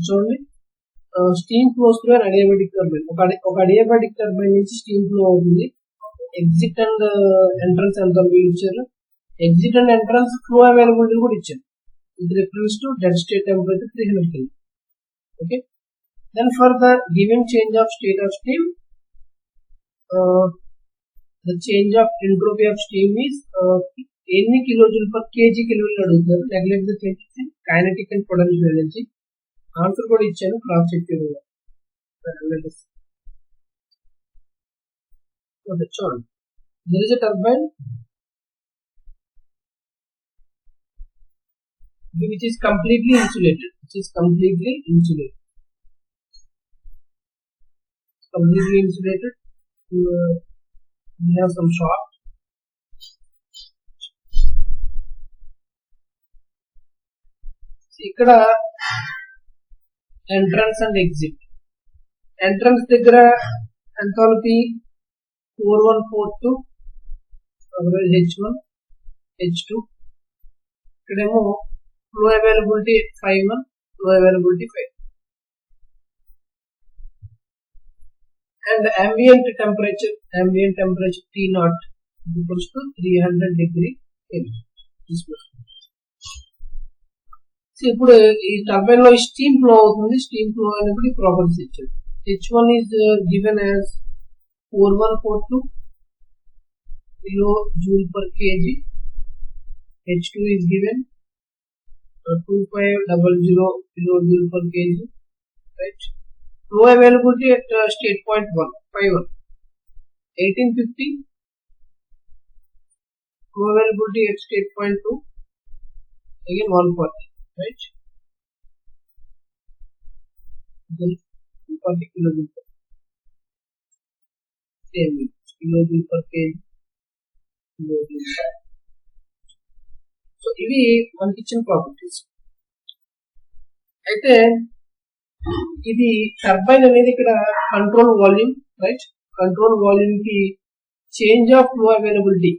చూడండి, steam flows through అన్ adiabatic turbine. ఒక adiabatic turbine నుంచి స్టీమ్ ఫ్లో అవుతుంది. ఎగ్జిట్ అండ్ ఎంట్రన్స్ ఎంత ఇచ్చారు, exit and entrance flow availability కూడా ఇచ్చారు. With reference to dead state temperature 300 Kelvin. Okay. Then for the given change of state of steam, the change of entropy of steam is any kilojoule per kg Kelvin aduguతారు. Neglect the change in kinetic and potential energy. Answer కూడా ఇచ్చాను, cross check చేయండి. చూడండి, there is a turbine which is completely insulated. We have some shaft. ఇక్కడ entrance and exit. Entrance దగ్గర enthalpy 4142 H1 H2. ఇక్కడేమో flow availability 5.1, flow availability 5, and ambient temperature T0 equals to 300 degree Kelvin. So ఇప్పుడు ఈ turbine లో steam flow అవుతుంది. Steam flow అయినప్పుడు properties ఇచ్చారు. H1 is given as 4142 kilojoule per kg. H2 is given 2500 kilojoule per kg, right? Flow availability at state point 1 5.1, 1850. Flow availability at state point 2 again 140, right? Then 140 kilojoule per same kilojoule per kg, kilojoule per. So ఇవి మనకి ఇచ్చిన properties. అయితే ఇది turbine అనేది ఇక్కడ control volume, right? Control volume కి change of flow availability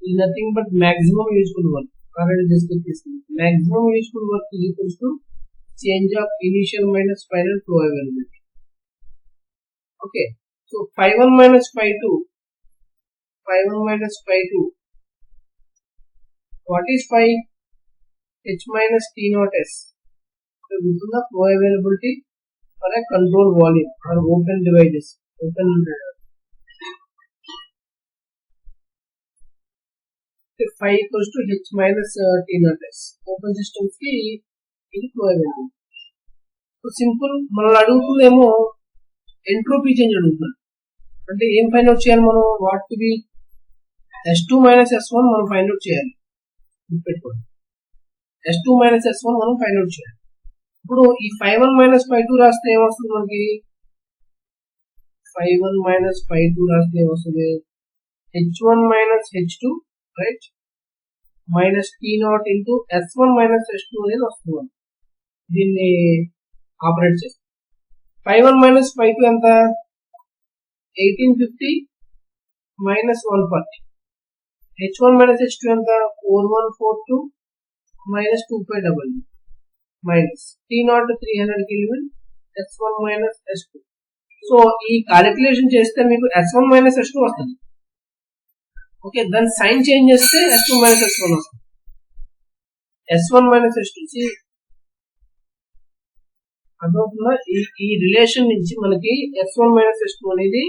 is nothing but maximum useful work. Already discussed this. Maximum useful work is equals to change of initial minus final flow availability. Okay, so 5.1 minus 5.2. What is 5? H minus T naught S. So this is the flow availability for a control volume or open devices. So 5 equals to H minus T naught S. Open systems ki ఇది flow availability. So simple మనల్ని అడుగుతుందేమో entropy change అడుగుతున్నాం. అంటే ఏం find out చేయాలి మనం? What to be S2 minus S1 మనం find out చేయాలి. పెట్టుకోండి, S2 minus S1 మనం ఫైండ్ అవుట్ చేయాలి. ఇప్పుడు ఈ 5.1 minus 5.2 రాస్తే ఏమొస్తుంది మనకి? 5.1 minus 5.2 రాస్తే ఏమొస్తుంది? H1 minus H2, right, minus T0 into S1 minus S2 అనేది వస్తుంది. దీన్ని ఆపరేట్ చేస్తాం. 5.1 minus 5.2 ఎంత? 1850 minus 140. H1 minus H2 ఎంత? 4142 minus 2500 minus T0 300 Kelvin S1 minus S2. So ఈ క్యాలిక్యులేషన్ చేస్తే మీకు S1 minus S2 వస్తుంది. ఓకే, దాని సైన్ చేంజ్ చేస్తే S2 minus S1 వస్తుంది. S1 minus S2 అర్థమవుతుందా? ఈ రిలేషన్ నుంచి మనకి S1 minus S2 అనేది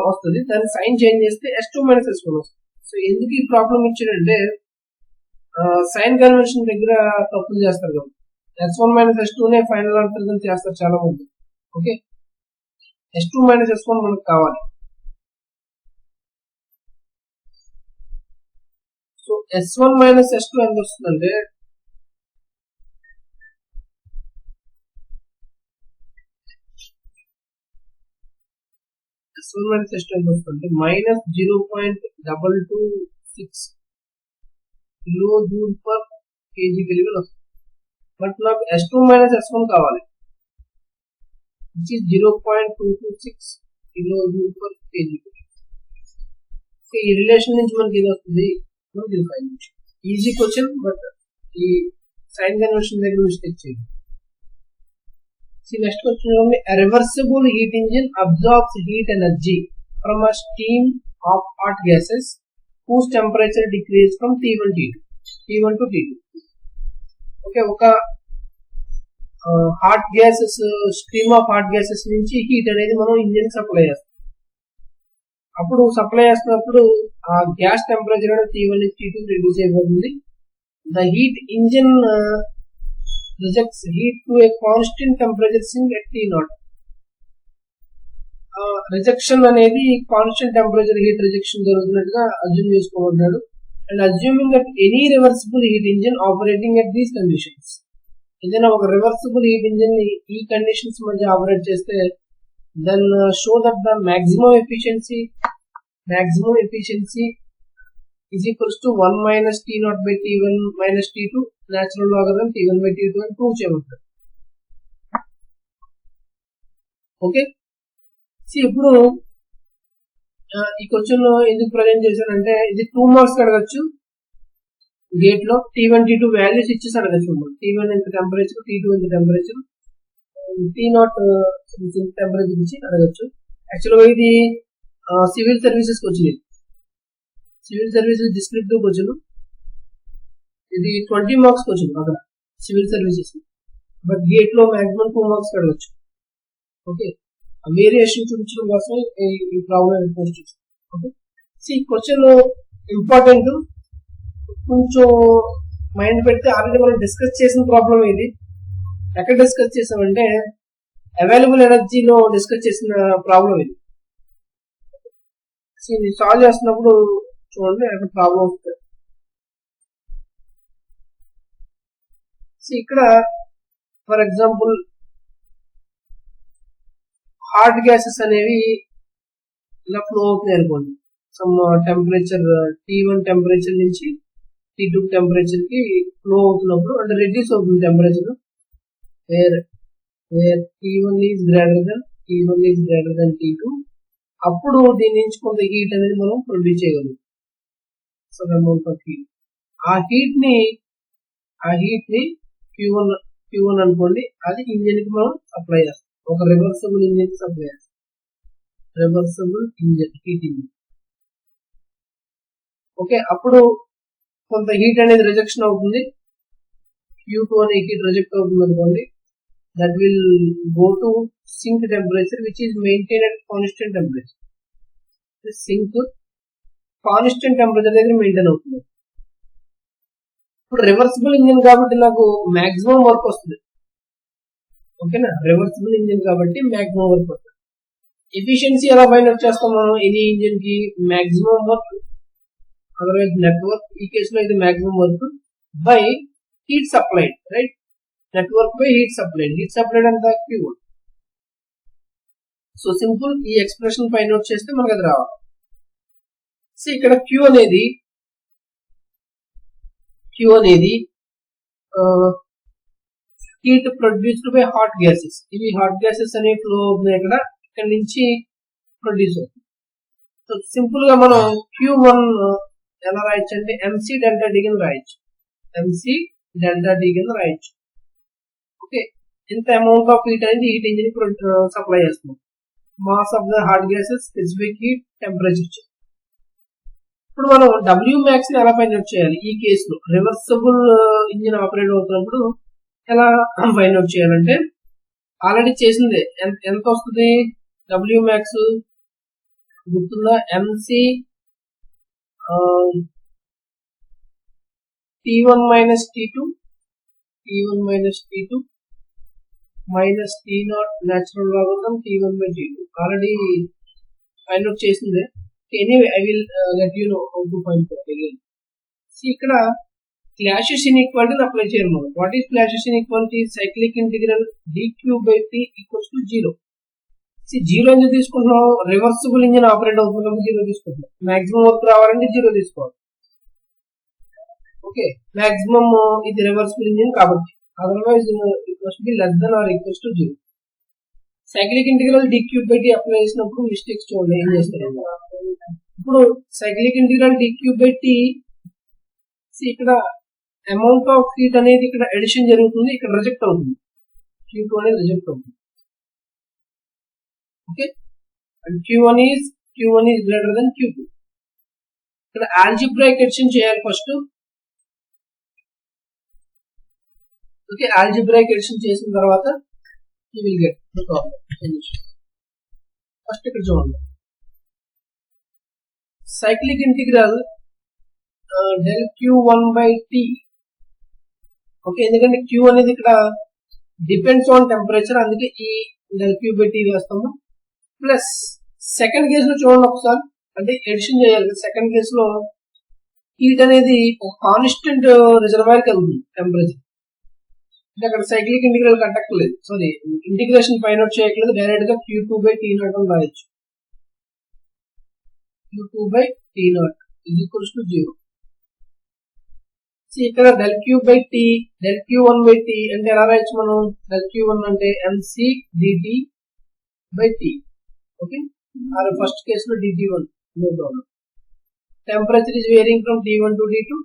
వస్తుంది. దాన్ని సైన్ చేంజ్ చేస్తే S2 minus S1 వస్తుంది. సో ఎందుకు ఈ ప్రాబ్లం ఇచ్చాడంటే సైన్ కన్వెన్షన్ దగ్గర తప్పులు చేస్తారు కదా. S1 minus S2 నే ఫైనల్ ఆన్సర్ చేస్తారు చాలా మంది. ఓకే, S2 minus S1 మనకు కావాలి. సో S1 minus S2 ఎంత వస్తుందంటే S1 minus S2 ఎంత వస్తుంది? Minus 0.226 kilojoule per kg Kelvin వస్తుంది. బట్ నాకు S2 minus S1 కావాలి, which is 0.226 kilojoule per kg. ఈ రిలేషన్ నుంచి మనకి ఇది వస్తుంది. మనకి ఇది ఫైన్ ఈజీ క్వశ్చన్, బట్ ఈ సైన్ కన్వర్షన్ దగ్గర మిస్టేక్ చేయండి. Next question, a reversible heat engine absorbs heat energy from a stream of hot gases whose temperature decreases from T1 to T2. Okay, ఒక hot gases stream of hot gases నుంచి heat అనేది మనం engine supply చేస్తాం. అప్పుడు supply చేస్తున్నప్పుడు ఆ gas temperature అనేది T1 నుంచి T2 రిడ్యూస్ అయిపోతుంది. The heat engine rejects heat to a constant temperature sink at T0. Rejection అనేది కాన్స్టెంట్ టెంపరేచర్ హీట్ రిజెక్షన్ జరుగుతున్నట్టుగా అజ్యూమ్ చేసుకోబడ్డాడు. And assuming that any reversible heat engine operating at these conditions, ఏదైనా ఒక reversible heat engine ని ఈ conditions మధ్య operate చేస్తే then show that the maximum efficiency is equals to 1 minus T0 by T1 minus T2 natural logarithm T1 by T2 అని prove చేయబడతారు. Okay, ఇప్పుడు ఈ క్వశ్చన్ ఎందుకు ప్రజెంట్ చేశానంటే ఇది 2 మార్క్స్ అడగచ్చు. గేట్ లో T1 T2 వాల్యూస్ ఇచ్చేసి అడగచ్చు. T1 ఎంత టెంపరేచర్, T2 ఎంత టెంపరేచర్, T0 టెంపరేచర్ ఇచ్చి అడగచ్చు. యాక్చువల్గా ఇది సివిల్ సర్వీసెస్ వచ్చింది. సివిల్ సర్వీసెస్ డిస్క్రిప్టివ్ క్వశ్చన్, ఇది 20 మార్క్స్ క్వశ్చన్ అక్కడ సివిల్ సర్వీసెస్. బట్ గేట్ లో మాక్సిమం 2 మార్క్స్ అడగచ్చు. ఓకే, వేరియేషన్ చూపించడం కోసం ఈ ప్రాబ్లం పోస్ట్ చేస్తాం. ఓకే, క్వశ్చన్ ఇంపార్టెంట్, కొంచెం మైండ్ పెడితే ఆల్రెడీ మనం డిస్కస్ చేసిన ప్రాబ్లం ఇది. ఎక్కడ డిస్కస్ చేసామంటే అవైలబుల్ ఎనర్జీలో డిస్కస్ చేసిన ప్రాబ్లం ఇది. ఇది సాల్వ్ చేస్తున్నప్పుడు చూడండి అక్కడ ప్రాబ్లం వస్తుంది. ఇక్కడ ఫర్ ఎగ్జాంపుల్ హాట్ గ్యాసెస్ అనేవి ఇలా ఫ్లో అవుతున్నాయి అనుకోండి. సమ్ టెంపరేచర్ T1 టెంపరేచర్ నుంచి T2 టెంపరేచర్ కి ఫ్లో అవుతున్నప్పుడు అంటే రెడ్యూస్ అవుతుంది temperature. Where T1 is greater than T2, అప్పుడు దీని నుంచి కొంత హీట్ అనేది మనం ప్రొడ్యూస్ చేయగలం. Some amount of heat. ఆ హీట్ ని Q1 అనుకోండి, అది ఇంజిన్ కి మనం సప్లై చేస్తాం. ఒక రివర్సిబుల్ ఇంజిన్ సప్లై చేస్తాం. Reversible engine heat engine. Okay, అప్పుడు కొంత హీట్ అనేది రిజెక్షన్ అవుతుంది. Q2 అనే హీట్ రిజెక్ట్ అవుతుంది అనుకోండి. That will go to sink temperature which is maintained at constant temperature. The sink constant temperature దగ్గర మెయింటైన్ అవుతుంది. ఇప్పుడు రివర్సిబుల్ ఇంజిన్ కాబట్టి నాకు మాక్సిమం వర్క్ వస్తుంది. ఓకేనా, రివర్సిబుల్ ఇంజిన్ కాబట్టి మాక్సిమం వర్క్ వస్తుంది. ఎఫిషియన్సీ ఎలా ఫైండ్ అవుట్ చేస్తాం మనం? ఎనీ ఇంజిన్ కి మాక్సిమం వర్క్, అదర్వైజ్ నెట్వర్క్. ఈ కేసులో ఇది maximum work by heat supplied, right? Network by heat supplied అంత Q1. సో సింపుల్, ఈ ఎక్స్ప్రెషన్ ఫైండ్ అవుట్ చేస్తే మనకు అది రావాలి. సో ఇక్కడ Q అనేది heat produced by hot gases. ఇవి హాట్ గ్యాసెస్ అనే ఫ్లో అవుతున్నాయి ఇక్కడ నుంచి ప్రొడ్యూస్ అవుతుంది. సో సింపుల్ గా మనం Q1 ఎలా రాయొచ్చు అంటే MC డెల్టా D కింద రాయొచ్చు. ఓకే, ఇంత అమౌంట్ ఆఫ్ హీట్ అనేది హీట్ ఇంజిన్ సప్లై చేస్తుంది. Mass of the hot gases, specific heat, temperature. ఇప్పుడు మనం Wmax ని ఎలా ఫైండ్ అవుట్ చేయాలి? ఈ కేసులో రివర్సిబుల్ ఇంజిన్ ఆపరేట్ అవుతున్నప్పుడు ఎలా ఫైండ్ అవుట్ చేయాలంటే ఆల్రెడీ చేసిందే. ఎంత వస్తుంది Wmax గుర్తుందా? MC T1 minus T2 minus T0 natural logarithm T1 by T2. Already find out చేసిందే. Anyway I will let you know how to find out again. ఇక్కడ Clausius ఇన్ఈక్వాలిటీని అప్లై చేయాలి మనం. What is Clausius inequality? Cyclic integral dq by t equals to 0. Zero ఎందుకు తీసుకుంటున్నాం? Reversible engine operate అవుతుంది కాబట్టి 0 తీసుకుంటున్నాం. మాక్సిమం వర్క్ రావాలంటే 0 తీసుకోవాలి. ఓకే, మాక్సిమం ఇది రివర్సిబుల్ ఇంజిన్ కాబట్టి, otherwise it must be less than or equals to 0. Cyclic integral dq by t apply చేసినప్పుడు మిస్టేక్స్ చూడండి ఏం చేస్తారు. ఇప్పుడు cyclic integral dq by t, ఇక్కడ అమౌంట్ ఆఫ్ హీట్ అనేది ఇక్కడ ఎడిషన్ జరుగుతుంది, ఇక్కడ రిజెక్ట్ అవుతుంది. Q2 అనేది రిజెక్ట్ అవుతుంది. Okay, and Q1 is greater than Q2. ఇక్కడ ఆల్జిబ్రాయిక్ ఎడిషన్ చేయాలి ఫస్ట్. ఓకే, ఆల్జిబ్రాయిక్ ఎడిషన్ చేసిన తర్వాత you will get the problem solution. First ఇక్కడ చూడండి, cyclic integral del Q1 by T. Okay, ఎందుకంటే Q అనేది ఇక్కడ డిపెండ్స్ ఆన్ టెంపరేచర్, అందుకే ఈ del Q by T వేస్తాము. ప్లస్ సెకండ్ కేస్ లో చూడండి ఒకసారి, అంటే ఎడిషన్ చేయాలి. సెకండ్ కేస్ లో హీట్ అనేది ఒక కాన్స్టెంట్ రిజర్వాయర్ కలుగుతుంది టెంపరేచర్. అంటే అక్కడ సైక్లిక్ ఇంటిగ్రల్ కట్టక్కర్లేదు, సారీ ఇంటిగ్రేషన్ ఫైండ్ అవుట్ చేయట్లేదు, డైరెక్ట్ గా Q2 by T0 అని రాయొచ్చు. Q2 by T0 is equals to 0. ఇక్కడ del Q by T, del Q1 by T అంటే ఎలా రాయొచ్చు మనం? del Q1 అంటే MC dt by T. Okay, or first case లో dt1, no problem. Temperature is varying from T1 to T2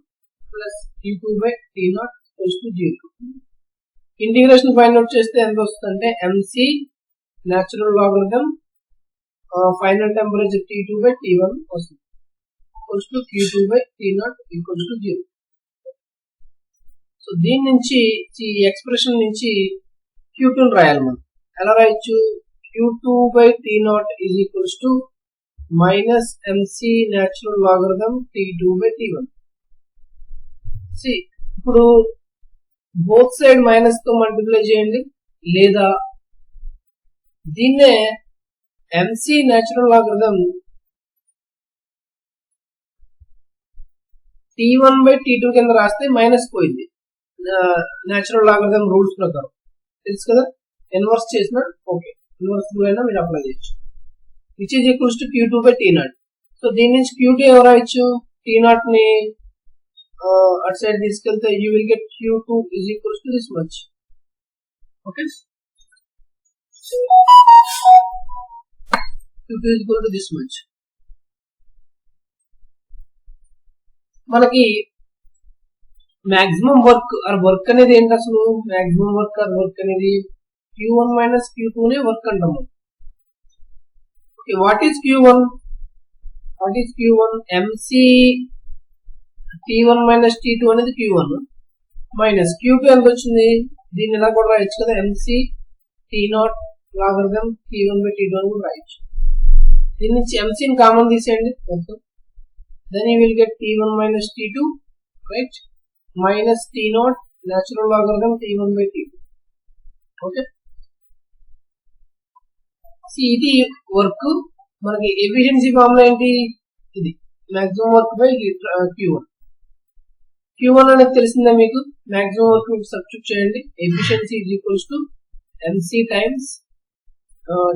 plus Q2 by T0 equals to 0. Integration find out చేస్తే ఎంత వస్తుందంటే MC natural logarithm final temperature T2 by T1 వస్తుంది, equals to Q2 by T0 equals to 0. So దీని నుంచి ఈ expression నుంచి Q2 రాయాలి మనం. ఎలా రాయొచ్చు? Q2 by T0 is equals to minus MC natural logarithm T2 by T1. ఇప్పుడు బోత్ సైడ్ మైనస్ తో మల్టిప్లై చేయండి, లేదా దీన్నే MC natural logarithm T1 by T2 కింద రాస్తే మైనస్ పోయింది న్యాచురల్ లాగరిథం రూల్స్ ప్రకారం, తెలుసు కదా. ఇన్వర్స్ చేసిన ఓకే, ఇన్వర్స్ రూల్ అయినా మీరు అప్లై చేయొచ్చు. Which is equals to Q2 by T0. So దీని నుంచి Q2 ఎవరు రాయొచ్చు? T0 ని అటు సైడ్ తీసుకెళ్తే you will get Q2 is equals to this much. Okay, Q2 is equal to this much. మనకి మాక్సిమం వర్క్ అనేది ఏంటి అసలు? మాక్సిమం వర్క్ అనేది Q1 మైనస్ Q2 నే వర్క్ అంటాము. Okay, what is Q1? MC T1 minus T2 అనేది Q1 minus Q2 ఎంత వచ్చింది? దీన్ని ఎలా కూడా రాయొచ్చు కదా, MC T0 logarithm T1 by T2 అని కూడా రాయొచ్చు. దీని నుంచి MC ని కామన్ తీసేయండి, then you will get T1 minus T2, right, minus T0 natural logarithm T1 by T2. Okay, ఇది వర్క్. మనకి ఎఫిషియన్సీ ఫార్ములా ఏంటి? ఇది మాక్సిమం వర్క్ బై Q1 అనేది తెలిసిందా మీకు? మాక్సిమం వర్క్ సబ్స్టిట్యూట్ చేయండి. Efficiency is equals to MC times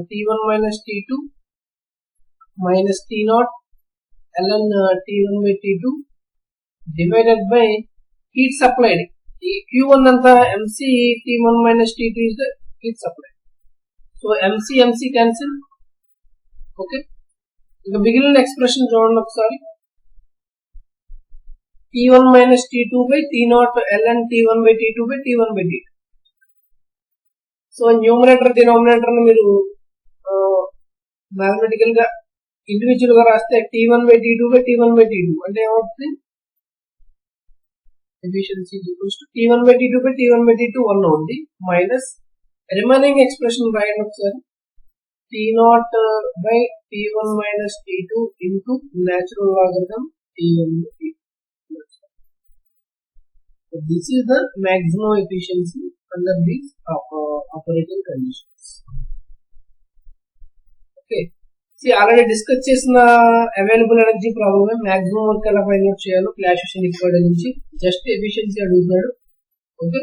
T1 minus T2 minus T0 ln T1 by T2 divided by heat supplied. ఈ Q1 అంతా MC T1 minus T2 is the heat supplied. So MC cancel. Okay, ఇంకా మిగిలిన expression చూడండి ఒకసారి. T1 minus T2 by T0 ln T1 by T2 by T1 by T2. So numerator denominator ని మీరు mathematical గా individual గా రాస్తే T1 by T2 by T1 by T2 అంటే ఏమవుతుంది? Efficiency equals to T1 by T2 by T1 by T2 1 ఉంది, minus remaining expression రాయండి ఒకసారి. T0 by T1 minus T2 into natural logarithm T1 by T2. So this is the maximum efficiency under these operating conditions. Okay. Already discuss చేసిన available energy problem, maximum work ఎలా find out చేయాలో Clausius equation నుంచి just efficiency అడుగుతున్నాడు. Okay.